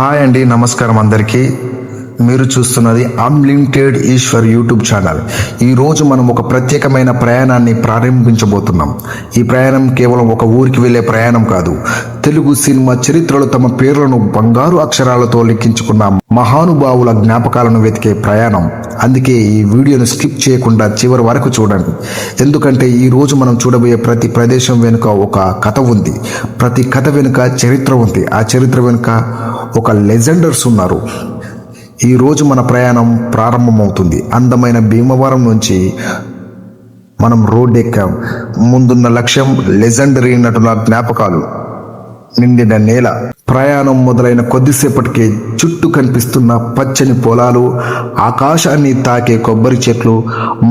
Hi అండి, నమస్కారం అందరికీ. మీరు చూస్తున్నది అన్లిమిటెడ్ ఈశ్వర్ యూట్యూబ్ ఛానల్. ఈరోజు మనం ఒక ప్రత్యేకమైన ప్రయాణాన్ని ప్రారంభించబోతున్నాం. ఈ ప్రయాణం కేవలం ఒక ఊరికి వెళ్ళే ప్రయాణం కాదు. తెలుగు సినిమా చరిత్రలో తమ పేర్లను బంగారు అక్షరాలతో లిఖించుకున్న మహానుభావుల జ్ఞాపకాలను వెతికే ప్రయాణం. అందుకే ఈ వీడియోను స్కిప్ చేయకుండా చివరి వరకు చూడండి. ఎందుకంటే ఈరోజు మనం చూడబోయే ప్రతి ప్రదేశం వెనుక ఒక కథ ఉంది. ప్రతి కథ వెనుక చరిత్ర ఉంది. ఆ చరిత్ర వెనుక ఒక లెజెండర్స్ ఉన్నారు. ఈరోజు మన ప్రయాణం ప్రారంభమవుతుంది. అందమైన భీమవరం నుంచి మనం రోడ్ ఎక్కాం. ముందున్న లక్ష్యం లెజెండరీ నటుల జ్ఞాపకాలు నిండిన నేల. ప్రయాణం మొదలైన కొద్దిసేపటికే చుట్టూ కనిపిస్తున్న పచ్చని పొలాలు, ఆకాశాన్ని తాకే కొబ్బరి చెట్లు,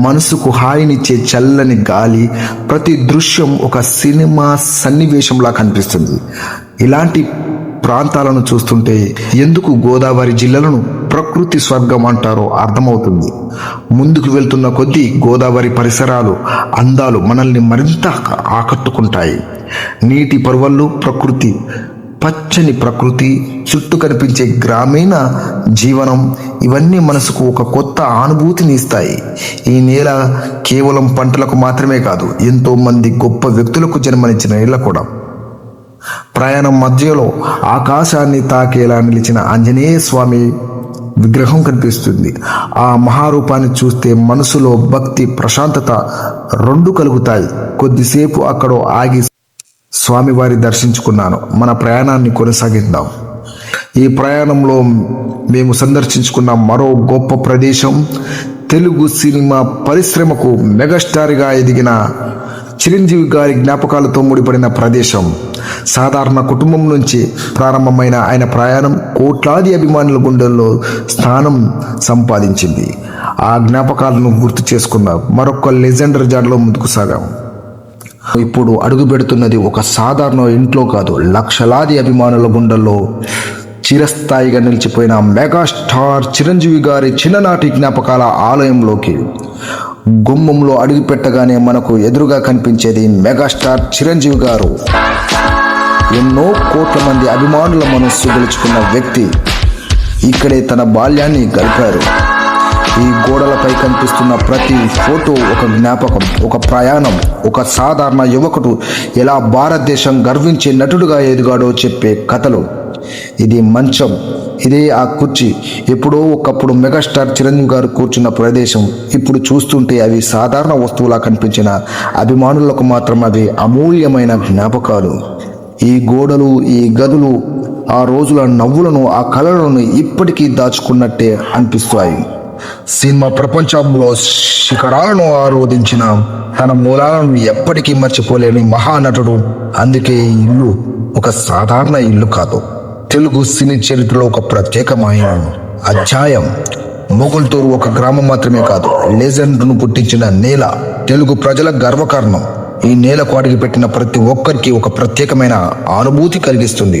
మనసుకు హాయినిచ్చే చల్లని గాలి, ప్రతి దృశ్యం ఒక సినిమా సన్నివేశంలా కనిపిస్తుంది. ఇలాంటి ప్రాంతాలను చూస్తుంటే ఎందుకు గోదావరి జిల్లాలను ప్రకృతి స్వర్గం అంటారో అర్థమవుతుంది. ముందుకు వెళ్తున్న కొద్దీ గోదావరి పరిసరాలు, అందాలు మనల్ని మరింత ఆకట్టుకుంటాయి. నీటి పరువళ్ళు, ప్రకృతి, పచ్చని ప్రకృతి, చుట్టూ కనిపించే గ్రామీణ జీవనం, ఇవన్నీ మనసుకు ఒక కొత్త అనుభూతిని ఇస్తాయి. ఈ నేల కేవలం పంటలకు మాత్రమే కాదు, ఎంతో మంది గొప్ప వ్యక్తులకు జన్మనిచ్చిన నేల కూడా. ప్రయాణం మధ్యలో ఆకాశాన్ని తాకేలా నిలిచిన ఆంజనేయ స్వామి విగ్రహం కనిపిస్తుంది. ఆ మహారూపాన్ని చూస్తే మనసులో భక్తి, ప్రశాంతత రెండు కలుగుతాయి. కొద్దిసేపు అక్కడ ఆగి స్వామివారి దర్శించుకున్నాను. మన ప్రయాణాన్ని కొనసాగిద్దాం. ఈ ప్రయాణంలో మేము సందర్శించుకున్న మరో గొప్ప ప్రదేశం తెలుగు సినిమా పరిశ్రమకు మెగాస్టార్గా ఎదిగిన చిరంజీవి గారి జ్ఞాపకాలతో ముడిపడిన ప్రదేశం. సాధారణ కుటుంబం నుంచి ప్రారంభమైన ఆయన ప్రయాణం కోట్లాది అభిమానుల గుండెల్లో స్థానం సంపాదించింది. ఆ జ్ఞాపకాలను గుర్తు చేసుకున్న మరొక లెజెండరీ జాడలో ముందుకు సాగాం. ఇప్పుడు అడుగు పెడుతున్నది ఒక సాధారణ ఇంట్లో కాదు, లక్షలాది అభిమానుల గుండెల్లో చిరస్థాయిగా నిలిచిపోయిన మెగాస్టార్ చిరంజీవి గారి చిన్ననాటి జ్ఞాపకాల ఆలయంలోకి. గుమ్మంలో అడుగు పెట్టగానే మనకు ఎదురుగా కనిపించేది మెగాస్టార్ చిరంజీవి గారు. ఎన్నో కోట్ల మంది అభిమానుల మనస్సు గెలుచుకున్న వ్యక్తి ఇక్కడే తన బాల్యాన్ని గడిపారు. ఈ గోడలపై కనిపిస్తున్న ప్రతి ఫోటో ఒక జ్ఞాపకం, ఒక ప్రయాణం. ఒక సాధారణ యువకుడు ఎలా భారతదేశం గర్వించే నటుడుగా ఎదిగాడో చెప్పే కథలు. ఇది మంచం, ఇదే ఆ కుర్చీ. ఎప్పుడో ఒకప్పుడు మెగాస్టార్ చిరంజీవి గారు కూర్చున్న ప్రదేశం. ఇప్పుడు చూస్తుంటే అవి సాధారణ వస్తువులా కనిపించిన అభిమానులకు మాత్రం అవి అమూల్యమైన జ్ఞాపకాలు. ఈ గోడలు, ఈ గదులు ఆ రోజుల నవ్వులను, ఆ కళలను ఇప్పటికీ దాచుకున్నట్టే అనిపిస్తాయి. సినిమా ప్రపంచంలో శిఖరాలను ఆరోధించిన తన మూలాలను ఎప్పటికీ మర్చిపోలేని మహానటుడు. అందుకే ఈ ఇల్లు ఒక సాధారణ ఇల్లు కాదు, తెలుగు సినీ చరిత్రలో ఒక ప్రత్యేకమైన అధ్యాయం. మొగుల్తూరు ఒక గ్రామం మాత్రమే కాదు, లెజెండ్ను పుట్టించిన నేల, తెలుగు ప్రజల గర్వకారణం. ఈ నేలకు అడుగుపెట్టిన ప్రతి ఒక్కరికి ఒక ప్రత్యేకమైన అనుభూతి కలిగిస్తుంది.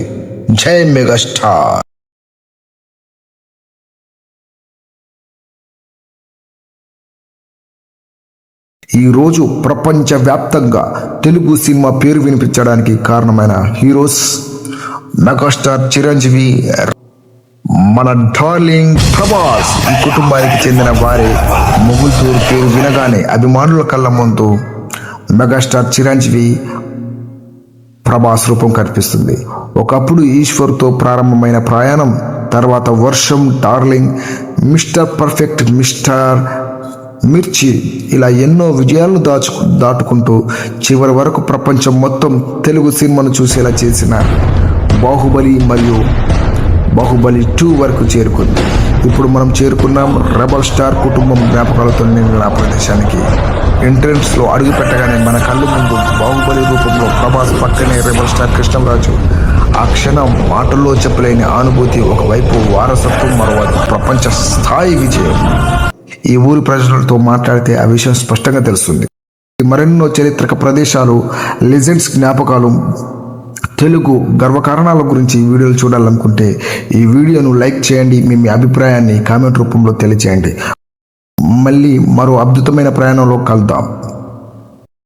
జై మెగాస్టార్. ఈరోజు ప్రపంచవ్యాప్తంగా తెలుగు సినిమా పేరు వినిపించడానికి కారణమైన హీరోస్ మెగాస్టార్ చిరంజీవి, మన డార్లింగ్ ప్రభాస్. ఈ కుటుంబానికి చెందిన వారే. మొగుల్తూరు పేరు వినగానే అభిమానుల కళ్ళ ముందు మెగాస్టార్ చిరంజీవి, ప్రభాస్ రూపం కనిపిస్తుంది. ఒకప్పుడు ఈశ్వర్తో ప్రారంభమైన ప్రయాణం తర్వాత వర్షం, డార్లింగ్, మిస్టర్ పర్ఫెక్ట్, మిస్టర్ మిర్చి, ఇలా ఎన్నో విజయాలను దాటుకుంటూ చివరి వరకు ప్రపంచం మొత్తం తెలుగు సినిమాను చూసేలా చేసిన బాహుబలి మరియు బాహుబలి 2 వరకు చేరుకుంది. ఇప్పుడు మనం చేరుకున్నాం రెబల్ స్టార్ కుటుంబం జ్ఞాపకాలతో నిండిన ప్రదేశానికి. ఎంట్రన్స్లో అడుగు పెట్టగానే మన కళ్ళు ముందు బాహుబలి రూపంలో ప్రభాస్, పక్కనే రెబల్ స్టార్ కృష్ణరాజు. ఆ క్షణం మాటల్లో చెప్పలేని అనుభూతి. ఒకవైపు వారసత్వం, మరోవైపు ప్రపంచ స్థాయి విజయం. ఈ ఊరి ప్రజలతో మాట్లాడితే ఆ విషయం స్పష్టంగా తెలుస్తుంది. మరెన్నో చారిత్రక ప్రదేశాలు, లెజెండ్స్ జ్ఞాపకాలు, తెలుగు గర్వకారణాల గురించి ఈ వీడియోలు చూడాలనుకుంటే ఈ వీడియోను లైక్ చేయండి. మీ అభిప్రాయాన్ని కామెంట్ రూపంలో తెలియచేయండి. మళ్ళీ మరో అద్భుతమైన ప్రయాణంలో కలుద్దాం.